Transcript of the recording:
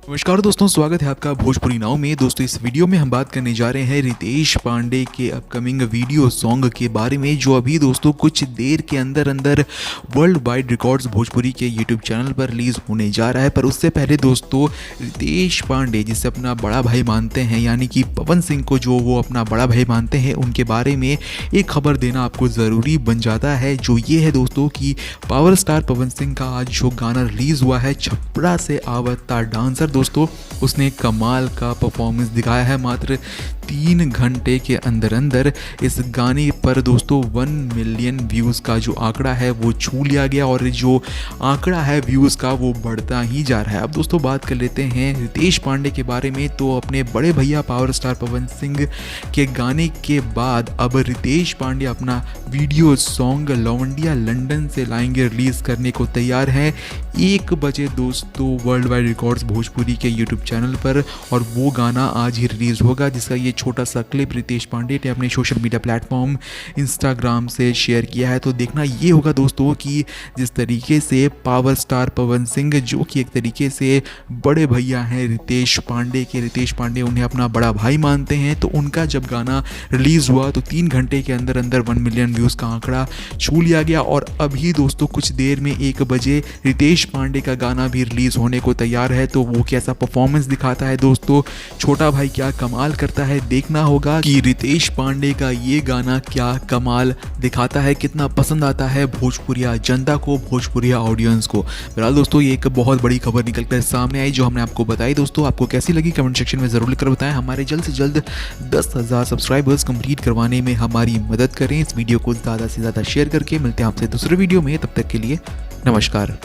नमस्कार दोस्तों, स्वागत है आपका भोजपुरी नाव में। दोस्तों इस वीडियो में हम बात करने जा रहे हैं रितेश पांडे के अपकमिंग वीडियो सॉन्ग के बारे में, जो अभी दोस्तों कुछ देर के अंदर अंदर वर्ल्ड वाइड रिकॉर्ड्स भोजपुरी के यूट्यूब चैनल पर रिलीज़ होने जा रहा है। पर उससे पहले दोस्तों रितेश पांडे, जिसे अपना बड़ा भाई मानते हैं, यानी कि पवन सिंह को जो वो अपना बड़ा भाई मानते हैं, उनके बारे में एक खबर देना आपको ज़रूरी बन जाता है। जो ये है दोस्तों कि पावर स्टार पवन सिंह का आज जो गाना रिलीज़ हुआ है, छपरा से आवता डांसर, दोस्तों उसने कमाल का परफॉर्मेंस दिखाया है। मात्र 3 घंटे के अंदर अंदर इस गाने पर दोस्तों 1 मिलियन व्यूज़ का जो आंकड़ा है वो छू लिया गया, और जो आंकड़ा है व्यूज़ का वो बढ़ता ही जा रहा है। अब दोस्तों बात कर लेते हैं रितेश पांडे के बारे में। तो अपने बड़े भैया पावर स्टार पवन सिंह के गाने के बाद अब रितेश पांडे अपना वीडियो सॉन्ग लौंडिया लंदन से लाएंगे, रिलीज़ करने को तैयार है 1 बजे दोस्तों वर्ल्ड वाइड रिकॉर्ड्स भोजपुरी के यूट्यूब चैनल पर। और वो गाना आज ही रिलीज़ होगा, जिसका ये छोटा सा क्लिप रितेश पांडे ने अपने सोशल मीडिया प्लेटफॉर्म इंस्टाग्राम से शेयर किया है। तो देखना ये होगा दोस्तों कि जिस तरीके से पावर स्टार पवन सिंह, जो कि एक तरीके से बड़े भैया हैं रितेश पांडे के, रितेश पांडे उन्हें अपना बड़ा भाई मानते हैं, तो उनका जब गाना रिलीज़ हुआ तो 3 घंटे के अंदर अंदर 1 मिलियन व्यूज़ का आंकड़ा छू लिया गया। और अभी दोस्तों कुछ देर में 1 बजे रितेश पांडे का गाना भी रिलीज़ होने को तैयार है। तो वो कैसा परफॉर्मेंस दिखाता है दोस्तों, छोटा भाई क्या कमाल करता है, देखना होगा कि रितेश पांडे का ये गाना क्या कमाल दिखाता है, कितना पसंद आता है भोजपुरिया जनता को, भोजपुरिया ऑडियंस को। फिलहाल दोस्तों ये एक बहुत बड़ी खबर निकल कर सामने आई, जो हमने आपको बताई। दोस्तों आपको कैसी लगी कमेंट सेक्शन में ज़रूर लिखकर बताएं। हमारे जल्द से जल्द 10,000 सब्सक्राइबर्स कंप्लीट करवाने में हमारी मदद करें। इस वीडियो को ज़्यादा से ज़्यादा शेयर करके। मिलते हैं आपसे दूसरे वीडियो में, तब तक के लिए नमस्कार।